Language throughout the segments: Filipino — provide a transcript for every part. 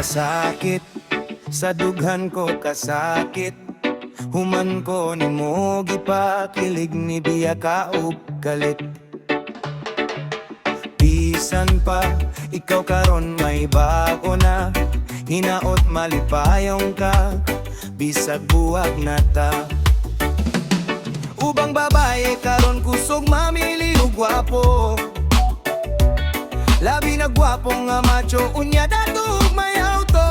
kasakit, sa dughan ko kasakit. Human ko ni mo gipakilig ni biya ka og galit. Bisan pa, ikaw karon may bago na. Hinaot malipayong ka, bisag buwag na ta. Ubang babae karon kusog mamili og gwapo. Labi na gwapo nga macho, unya datog may auto.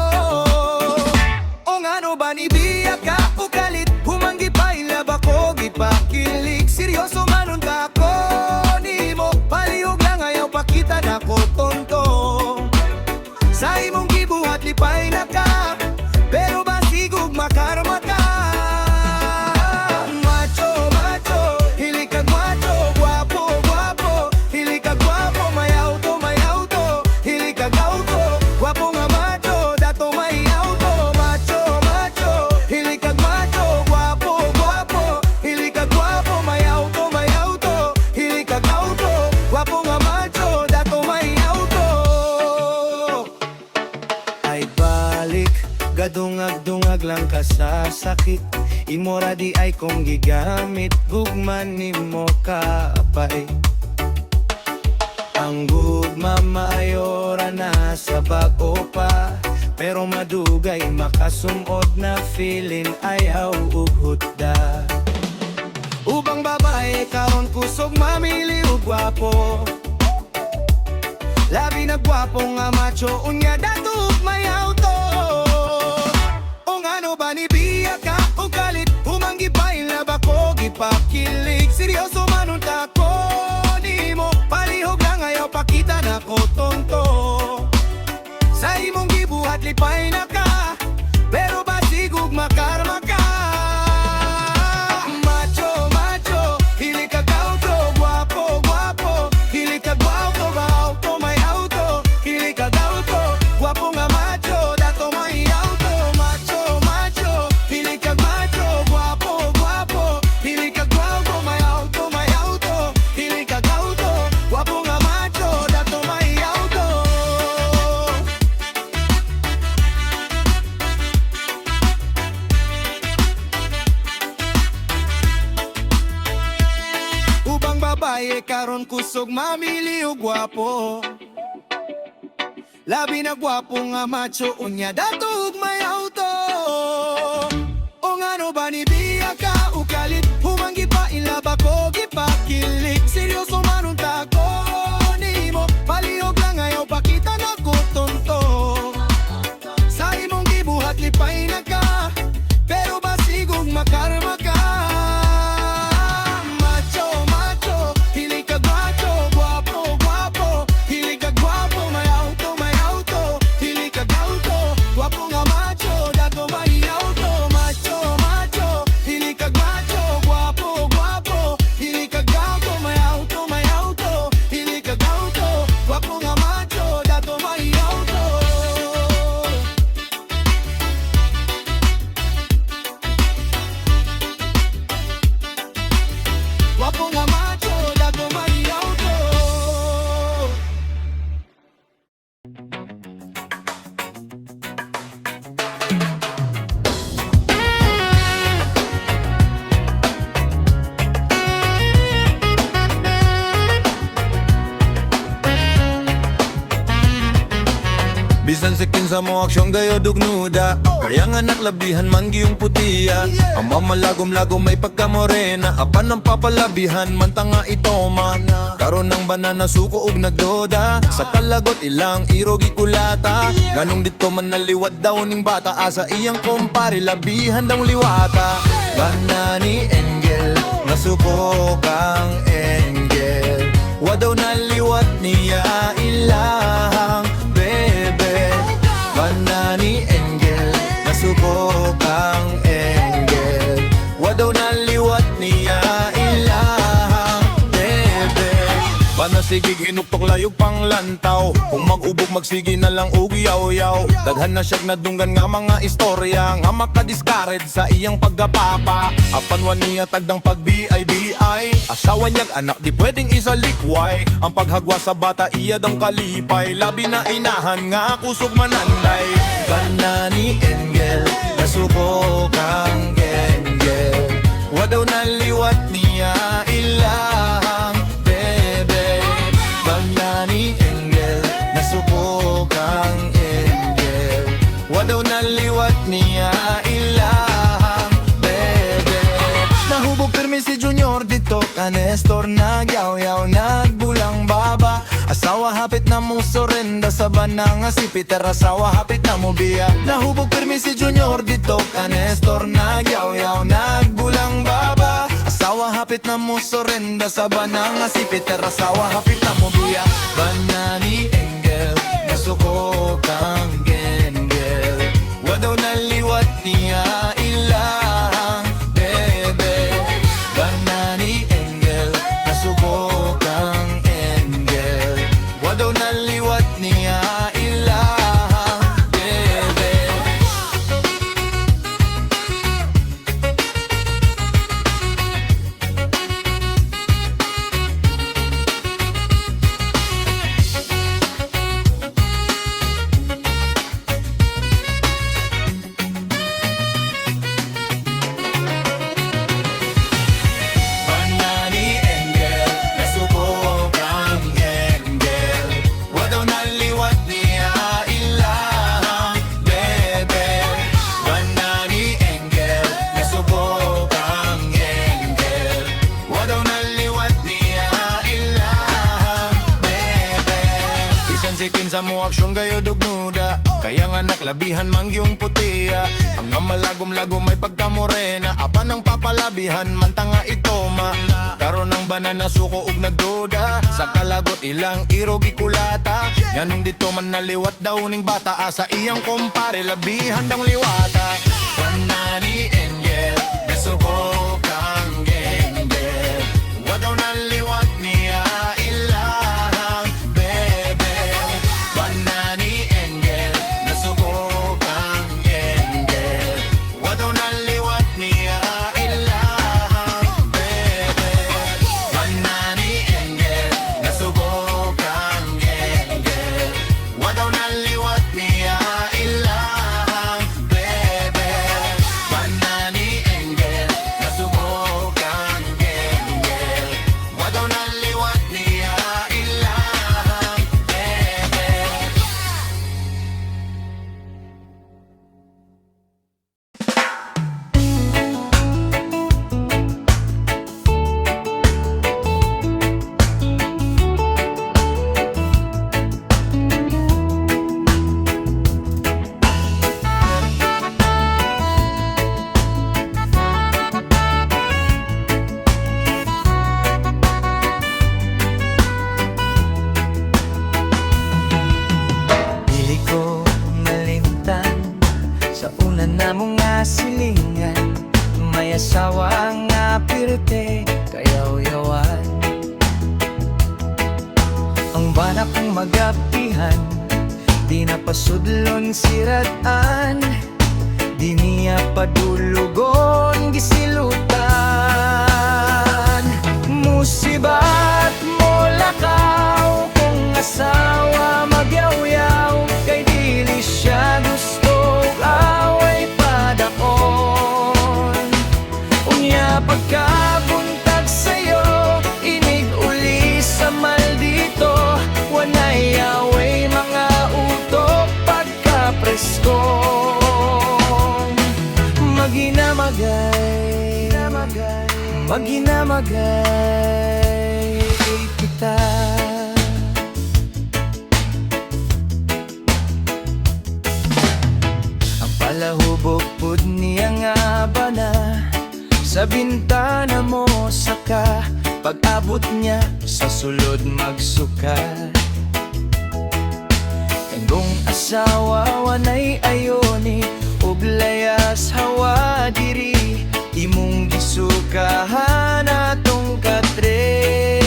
O ngano ba ni biya ka o kalit, humanggi pa ilaba ko gipakilig. Seryoso manon ka ako ni mo, palihog lang ayaw pakita na ko tonto. Sa imong gibuhat lipay na ka, pero basigog makarma ka. Macho, macho, hili ka macho, guwapo, guwapo. Hili ka guwapo, may auto, hili ka gauto, guwapo nga macho, dato may auto. Macho, macho, hili ka macho, guwapo, guwapo. Hili ka guwapo, may auto, hili ka gauto, guwapo nga macho, dato may auto. Ay balik, gadungag-dungag lang ka sa sakit. Imora di ay kong gigamit, gugman ni mo kapay. Ang gugma maayora na sa bago pa, pero madugay makasumod na feeling ayaw ug hutda. Ubang babae karon kusog mamili og gwapo. Labi na gwapo nga macho, unya datog may auto. O ngano ba ni biya ka o kalit, humanggi pa ilaba ko gipakilig. Seryoso manon ta ko ni mo, palihog lang ayaw pakita na ko tonto. Sa imong gibuhat lipay na ka, pero basigog makarma ka. Macho, macho, hili ka gauto, guwapo, guwapo. Hili ka guwapo, auto, may auto. Hili ka gauto, guwapo nga macho, dato may auto. Macho, macho, hili ka macho, guwapo, guwapo. Hili ka guwapo, may auto. Hili ka gauto, guwapo nga macho, dato may auto. Ubang babae karon kusog mamili og gwapo. Labi na gwapo nga macho, unya datog may auto. O ngano ba ni biya ka o kalit, humanggi pa ilaba ko gipakilig. Seryoso manon ta ko ni mo, palihog lang ayaw pakita na ko tonto. Sa imong gibuhat lipay na ka, pero basigog makarma ka. Macho, macho, hili ka macho, guwapo, guwapo. Hili ka guwapo, may auto. Hili ka gauto, guwapo nga macho, dato may auto. Macho, macho, hili ka macho, guwapo, guwapo. Hili ka gauto, may auto. Hili ka gauto, guwapo nga macho, dato may auto. Guwapo nga macho, dato may auto. Bisan sa kinsa mo aksyon gayo dugnuda, kaya nga naklabihan man giyong putiya. Ang mamalagom-lagom may pagkamorena, apan ang papalabihan man tanga ito man. Karon ng banana suko ug nagdoda, sa kalagot ilang irogi kulata. Ganong dito man naliwat daw ning bata, asa iyang kumpare labihan daw liwata. Bana ni Engel, nasuko kang Engel, wa daw naliwat niya ilahang bebe. Bana ni Engel, nasubok ang Engel, wa daw naliwat niya ilahang bebe. Bana sige ginuktok layog pang lantaw, kung mag-ubog magsige na lang og yaw-yaw. Daghan na siyag nadunggan nga mga istorya, nga makadiskared sa iyang pagkapapa. Apan waniya tagdang pag-BI-BI, Asawa niyang anak di pwedeng isalikway. Ang paghagwa sa bata iyad ang kalipay. Labi na inahan nga kusog mananday. Bana ni Engel, nasuko kang Engel. Wadaw na liwat niya ilahang bebe. Bana ni Engel, nasuko kang Engel. Wadaw na liwat niya ilahang bebe. Nahubog pirmi si Junior dito ka Nestor. Nagyaw-yaw, nagbulang baba. Asawa hapit na mo sorenda sa banang si Peter. Asawa hapit na mo biya. Nahubog pirmi si Junior dito ka Nestor. Nagyaw-yaw, nagbulang baba. Asawa hapit na mo sorenda sa banang si Peter. Asawa hapit na mo biya. Bana ni Engel, nasuko kang Engel. Wadaw na liwat niya ilahang bebe. Bana ni Engel, nasuko kang Engel. Wadaw na liwat niya ilahang bebe. Bana ni Engel, nasuko kang Engel. Wadaw na liwat niya ilahang bebe. Bana ni Engel, nasuko kang Engel. Wadaw na liwat niya ilahang bebe. Bisan si kinsa mo aksyon gayo dugnuda. Kaya nga naklabihan mangyong putiya. Ang nga malagom-lagom may pagkamorena. Apan ang papalabihan mantanga ito ma. Karon ng banana suko ug nagduda. Sa kalagot ilang irog ikulata. Ganong dito man naliwat daw ning bata. Asa iyang kumpare labihan dang liwata. Bana ni Engel, nasuko kang Engel. Wadaw na liwat niya ilahang bebe. Bana ni Engel, nasuko kang Engel. Wadaw na liwat niya ilahang bebe. Bana ni Engel, nasuko kang Engel. Wadaw na liwat niya ilahang bebe. Bana ni Engel, nasuko kang Engel. Wadaw na liwat niya ilahang bebe. Dili ko malimtan sa una na mga silingan. May asawa nga pirte kayaw-yawan. Ang bana kong magapihan, di na pasudlon siratan. Di niya padulugon gisilutan. Musibat mo lakaw kung asawa magyaw-yaw. Kay dili siya gusto away padakon. Unya pagkabuntag sa'yo, inig uli sa maldito. Wanay away mga utok pagkapresko. Maginamagay, maginamagay kita. Ang palahubog pud niya nga bana sa bintana mo saka. Pag-abot niya sa sulod magsuka. Kung asawa wanay ayoni ug layas hawa diri. Imong gisukahan atong katre.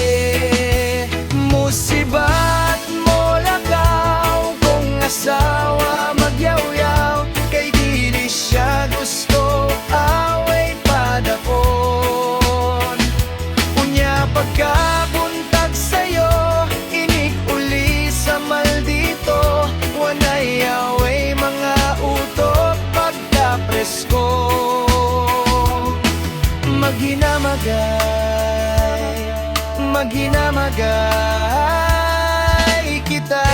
Musibat mo lakaw kung asawa magyaw-yaw. Kay dili siya gusto away padakon. Unya maghinamagay kita.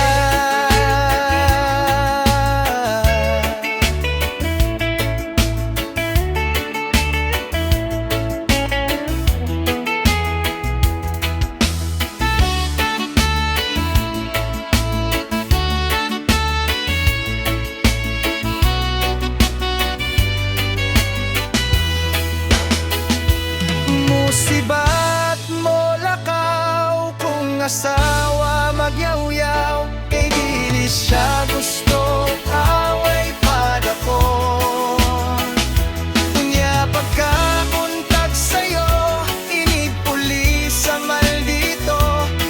Musibat mo lakaw kung asawa magyaw-yaw, kay dili siya gusto away padako. Unya pagkakuntag sa'yo, inipuli sa maldito,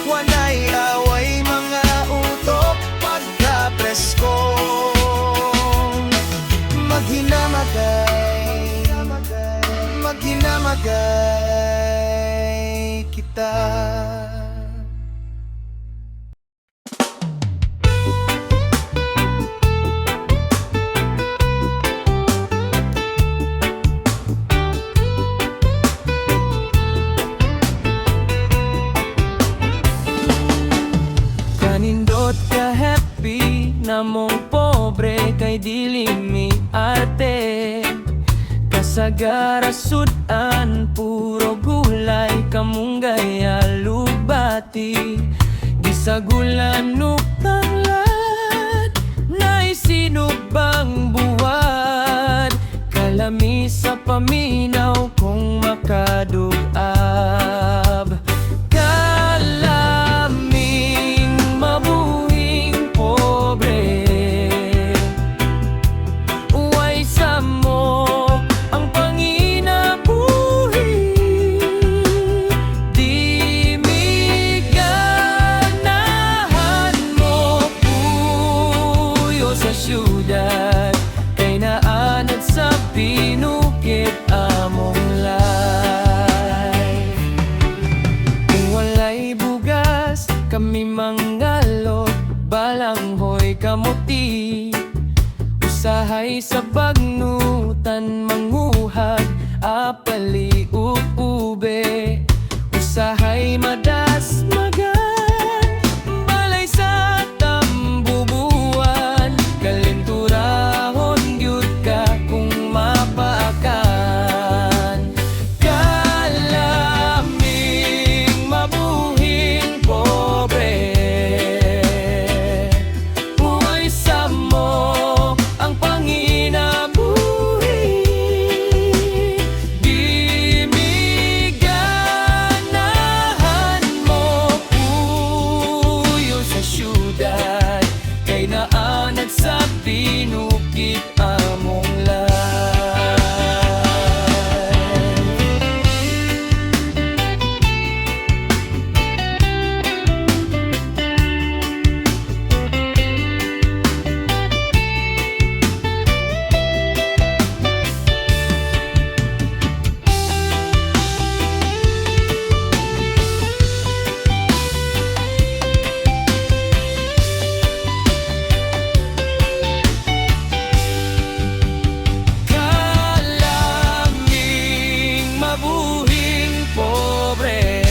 wanay away mga utok pagka-presko. Maghinamagay kita. Kanindot ka happy na mong pobre kay dili mi arte. Kasagara sudan puro gulay kamong gaya lubati. Gisagulan tanglad na isinubang buwan. Kalami sa paminaw kung makadugab. Kalaming mabuhing pobre, uway sa mo ang panginabuhi. Di miganahan mo puyo sa syudad, kay naanad sa pinukit among life. Kung walay bugas kami mangalot, balanghoy kamuti. Usahay sa bagnutan manguhag, apali ube. Usahay madas magan, balay sa tambubuan. Kalinturahon gyud ka kung mapaakan. Kalaming mabuhing pobre, uway sa mo ang panginabuhi. Di miganahan mo puyo sa syudad, kay naanad sa pinukit among life. Kalaming mabuhing pobre,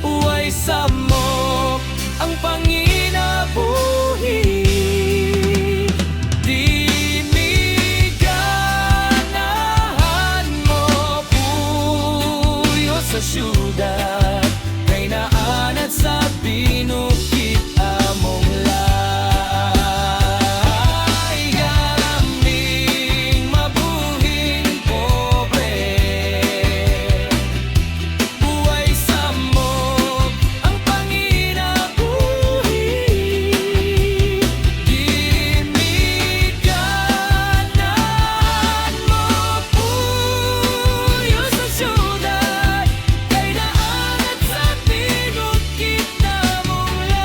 uway sa mo ang panginabuhi. Di miganahan mo puyo sa syudad, kay naanad sa pinukit among lay. Kalaming mabuhing pobre, uway sa mo ang panginabuhi. Di miganahan mo puyo sa syudad, kay naanad sa pinukit among life.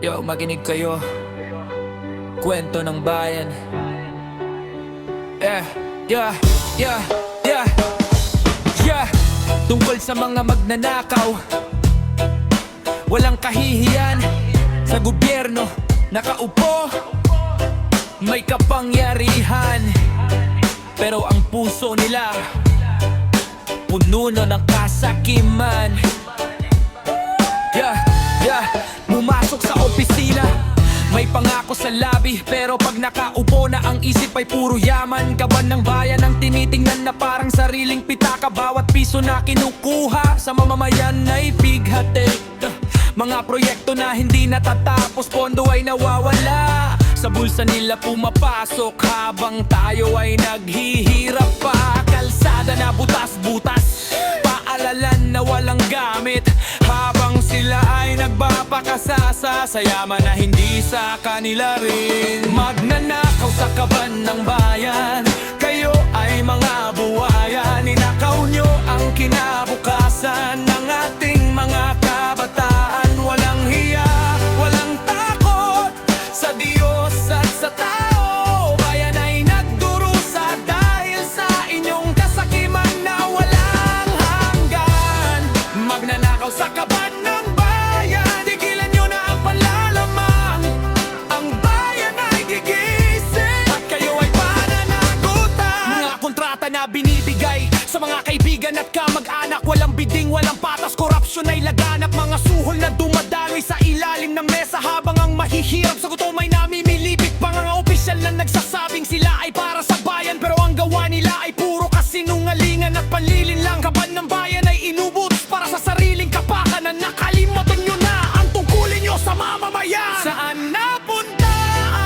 Yo, makinig kayo. Kwento ng bayan. Yeah. Hatol sa mga magnanakaw, walang kahihiyan. Sa gobyerno nakaupo, may kapangyarihan, pero ang puso nila puno na ng kasakiman. Pumasok sa opisina, may pangako sa labi, pero pag nakaupo na ang isip ay puro yaman. Kaban ng bayan ang tinitingnan na parang sariling pitaka. Bawat piso na kinukuha sa mamamayan ay bighati. Mga proyekto na hindi natatapos, pondo ay nawawala. Sa bulsa nila pumapasok habang tayo ay naghihirap pa. Kalsada na butas-butas, paalalan na walang gamit, habang sila ay nagbapakasasa sa yaman na hindi sa kanila rin. Magnanakaw sa kaban ng bayan, kayo ay mga buhaya. Ninakaw nyo ang kinabukasan ng ating mga kabataan. Walang hiya, walang takot sa Diyos at sa tao. Bayan ay nagdurusa dahil sa inyong kasakiman na walang hanggan. Magnanakaw sa kaban ng bayan, tigilan nyo na ang panlalamang. Ang bayan ay gigising at kayo ay pananagutan. Mga kontrata na binibigay sa mga kaibigan at kamag-anak, walang biding, walang patas, korupsyon ay laganap. Mga suhol na dumadaloy sa ilalim ng mesa, habang ang mahihirap sa gutom ay namimilipit pa. Mga opisyal na nagsasabing sila ay para sa bayan, pero ang gawa nila ay puro kasinungalingan at panlilin lang. Kaban ng bayan ay inubutos para sa sariling kapakanan. Nakalimutan nyo na ang tungkulin nyo sa mamamayan. Saan napunta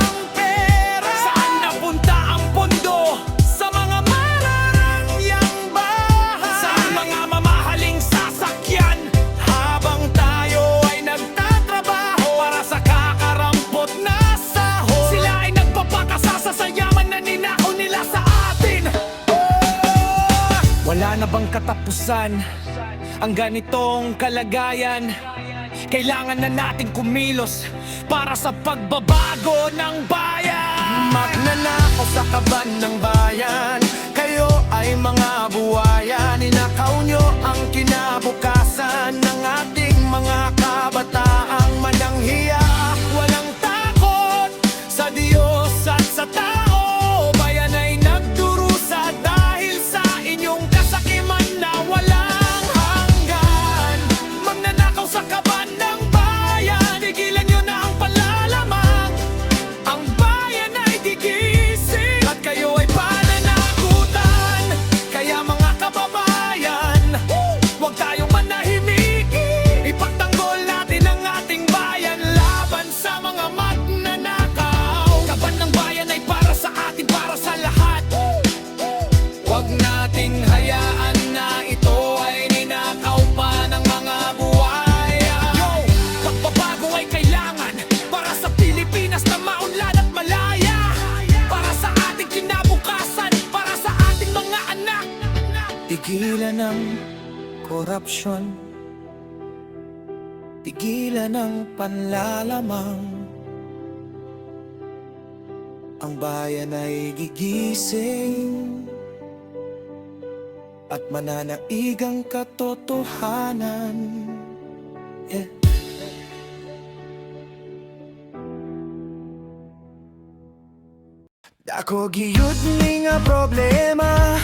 ang pera? Saan napunta ang pondo? Sa mga mararangyang bahay? Saan mga mamahaling sasakyan? Habang tayo ay nagtatrabaho para sa kakarampot na sahod, sila ay nagpapakasasa sa yaman na ninakaw nila sa atin. Wala na bang katapusan ang ganitong kalagayan? Kailangan na nating kumilos para sa pagbabago ng bayan. Magnanakaw sa kaban ng bayan, kayo ay mga buhaya. Ninakaw nyo ang kinabukasan ng ating mga kabataang mananghiya. Walang takot sa Diyos at sa tao. Bayan ay nagdurusa dahil sa inyong kasakiman na walang hanggan. Magnanakaw sa kaban ng bayan, tigilan nyo na ang panlalamang. Ang bayan ay gigising at kayo ay pananagutan. Kaya mga kababayan, huwag tayong manahimik. Ipagtanggol natin ang ating bayan laban sa mga magnanakaw. Kaban ng bayan ay para sa atin, para sa lahat. Huwag nating hayaan na ito ay ninakaw pa ng mga buhaya. Pagbabago ay kailangan para sa Pilipinas na maunlad at malaya. Para sa ating kinabukasan, para sa ating mga anak. Tigilan ang korupsyon, tigilan ang panlalamang. Ang bayan ay gigising at mananaig ang katotohanan. Yeah. Dako giyud ni nga problema,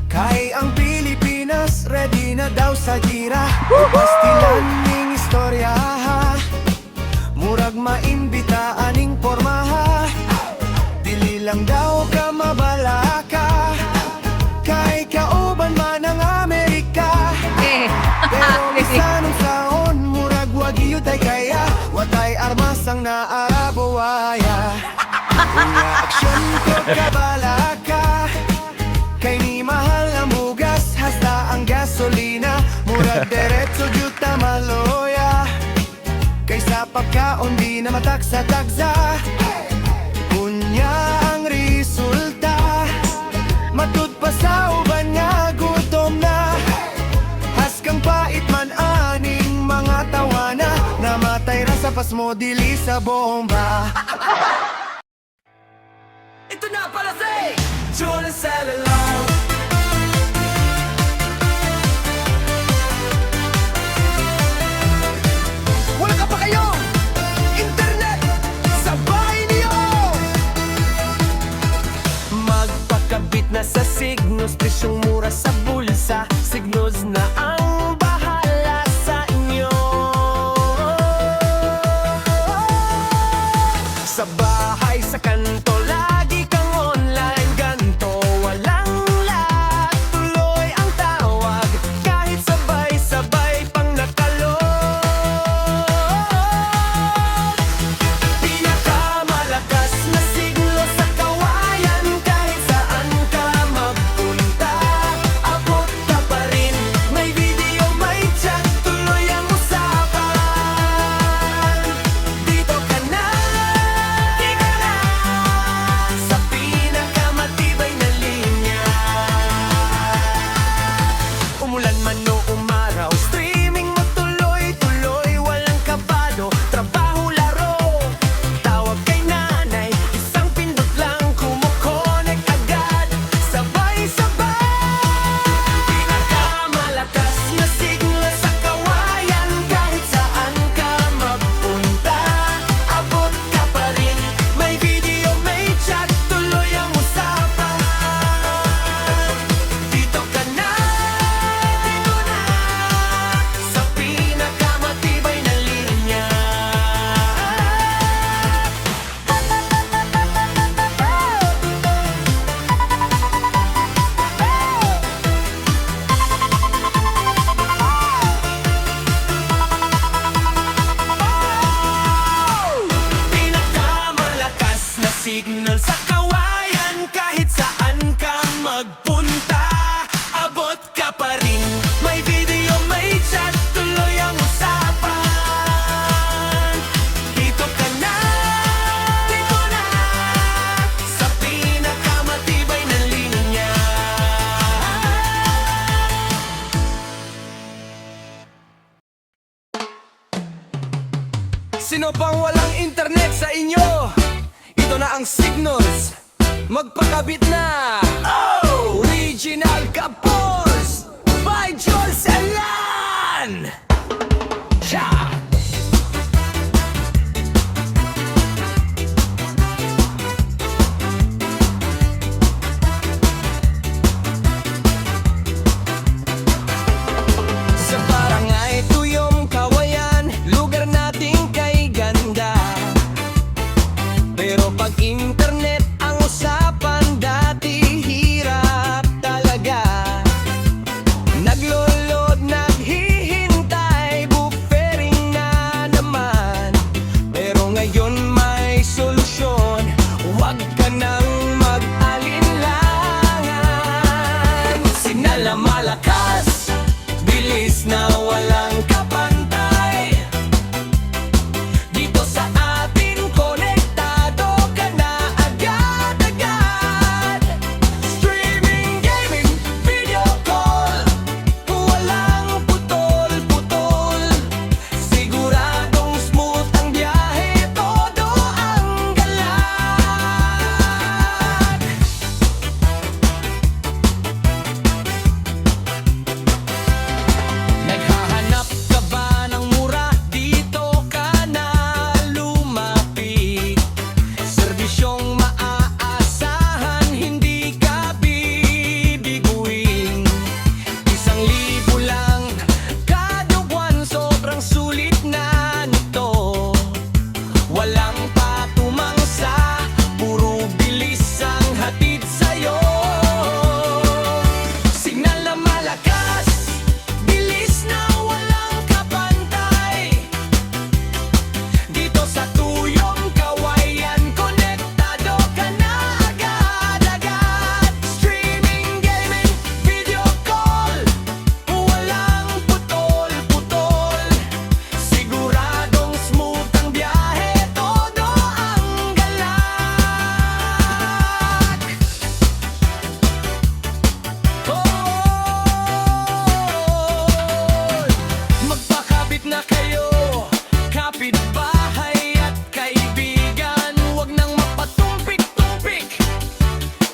kay ang Pilipinas ready na daw sa gira. Pastilan ning istorya ha, murag maimbita aning pormaha. Dili lang daw ka mabalaka, kay kauban man ang Amerika. Pero bisanong saon, murag wag iyot ay kaya, watay armas ang naabuwaya. Mga aksyon ko kabalaka, kay ni mahal ang bugas, hasta ang gasolina. Murag diretso juta maloya, kaysa pagkaon di na mataksa-taksa. Unya ang resulta, matud pa sa uban nga gutom na. Haskang pait man aning mga tawana, namatay ra sa pasmo dili sa bomba. Ito na para sa Jules Along. Sino pang walang internet sa inyo? Ito na ang signals. Magpakabit na. Original Kapos by Jules Alan. Siya! Sa barangay Tuyong Kawayan, lugar nating kay ganda. Pero pag internet ang usapan, dati hirap talaga. Naglolod, naghihintay, buffering na naman. Pero ngayon may solusyon, huwag ka nang mag-alinlangan. Sinala malakas, bilis na walang kapantay. Dito sa atin, konektado ka na agad-agad. Streaming, gaming, video call, walang putol-putol. Siguradong smooth ang biyahe, todo ang galak. Naghahanap ka ba ng mura? Dito ka na lumapit. Serbisyong maaasahan, hindi ka bibiguin. 1,000 lang kada buwan, sobrang sulit na nito. Walang patumangsa, puro bilis ang hatid sa'yo. Signal na malakas, bilis na walang kapantay. Dito sa Tuyong Kawayan, konektado ka na agad-agad. Streaming, gaming, video call, walang putol-putol. Siguradong smooth ang biyahe, todo ang galak. Magpakabit na kayo, kapitbahay at kaibigan. Huwag nang mapatumpik-tumpik,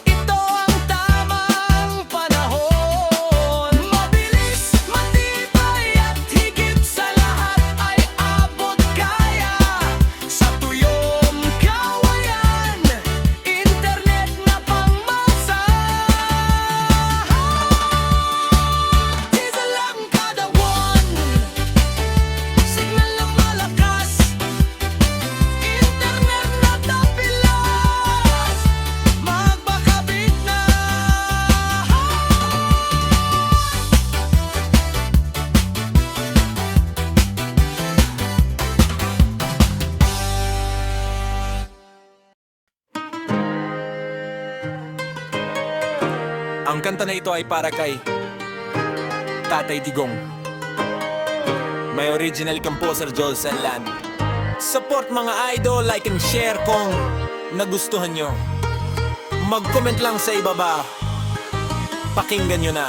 ito ang tamang panahon. Mabilis, matibay at higit sa lahat ay abot kaya. Sa Tuyong Kawayan, internet na pangmasa. Diesel lang kada buwan, signal na malakas, internet na tapilas. Magpakabit na. Ang kanta na ito ay para kay Tatay Digong. May original composer Jules Alan. Support mga idol, like and share kung nagustuhan nyo. Mag-comment lang sa ibaba. Pakinggan nyo na.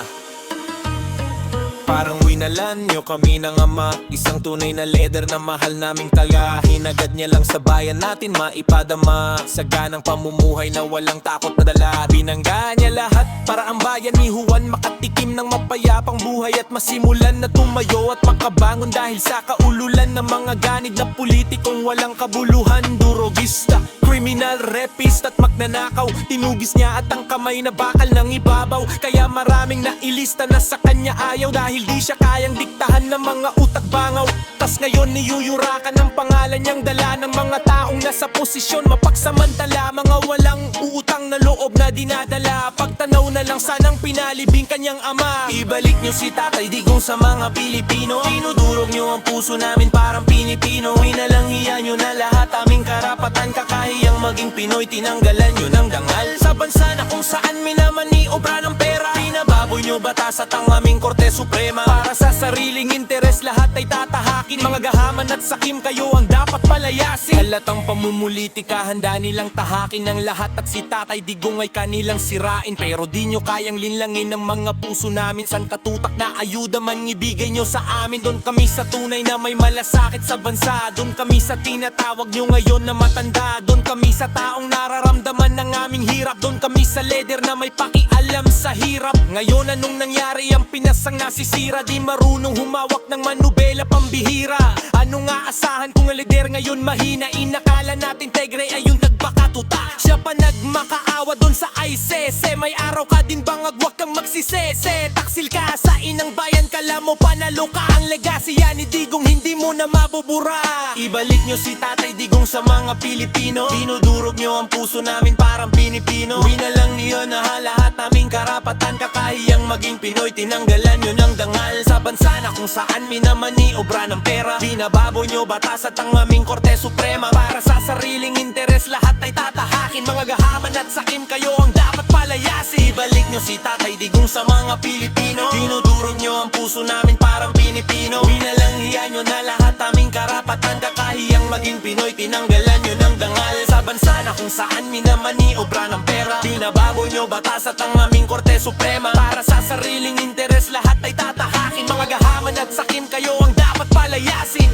Parang winalan nyo kami ng ama. Isang tunay na leader na mahal naming taga. Hinagad niya lang sa bayan natin maipadama. Sa ganang pamumuhay na walang takot na dala. Binangga niya lahat para ang bayan ni Juan makatikim ng mapayapang buhay. At masimulan na tumayo at makabangon dahil sa kaululan ng mga ganid na politikong walang kabuluhan. Durogista, kriminal, rapist at magnanakaw. Tinugis niya at ang kamay na bakal ng ibabaw. Kaya maraming nailista na sa kanya ayaw. Dahil di siya kayang diktahan ng mga utak bangaw. Tas ngayon niyuyurakan ang pangalan niyang dala ng mga taong nasa posisyon mapagsamantala. Mga walang uutang na loob na dinadala. Pagtanaw na lang sanang pinalibing kanyang ama. Ibalik niyo si Tatay Digong sa mga Pilipino. Dinudurog niyo ang puso namin parang Pinipino. Inalangian niyo na lahat aming karapatan. Kakahiyang maging Pinoy, tinanggalan niyo ng dangal. Sa bansa na kung saan minaman ni obra ng pera. Pinababa Binababoy nyo batas at ang aming Korte Suprema. Para sa sariling interes lahat ay tatahakin. Mga gahaman at sakim kayo ang dapat palayasin. Halatang pamumulitika handa nilang tahakin ng lahat. At si Tatay Digong ay kanilang sirain. Pero di nyo kayang linlangin ang mga puso namin. San katutak na ayuda man ibigay nyo sa amin. Doon kami sa tunay na may malasakit sa bansa. Doon kami sa tinatawag nyo ngayon na matanda. Doon kami sa taong nararamdaman ng aming hirap. Doon kami sa leader na may pakialam sa hirap. Ngayon anong nangyari ang Pinas ang nasisira. Di marunong humawak ng manubela pambihira. Ano nga asahan kung ang leader ngayon mahina. Inakala natin Tegre ay yung nagbakatuta. Siya pa nagmakaawa doon sa ICC. May araw ka din bang agwag kang magsisese. Taksil ka sa inang bayan, kala mo panalo ka. Ang legacy yan ni Digong hindi mo na mabubura. Ibalik nyo si Tatay Digong sa mga Pilipino. Dinudurog nyo ang puso namin parang Pinipino. Uwi na lang niyo na lahat naming karapatan. Kakahiyang maging Pinoy, tinanggalan nyo ng dangal. Sa bansa na kung saan minamani obra ng pera. Binababoy nyo batas at ang aming Korte Suprema. Para sa sariling interes lahat ay tatahakin. Mga gahaman at sakim kayo ang dapat palayasin. Ibalik nyo si Tatay Digong sa mga Pilipino. Dinudurog nyo ang puso namin parang Pinipino. Binalanghiyan nyo na lahat aming karapatan. Kakahiyang maging Pinoy, tinanggalan nyo ng dangal. Sa bansa na kung saan minamani obra ng pera. Binababoy nyo batas at ang aming Korte Suprema. Para sa sariling interes lahat ay tatahakin. Mga gahaman at sakim kayo ang dapat palayasin.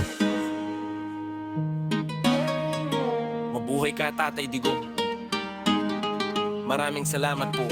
Mabuhay ka Tatay Digong. Maraming salamat po.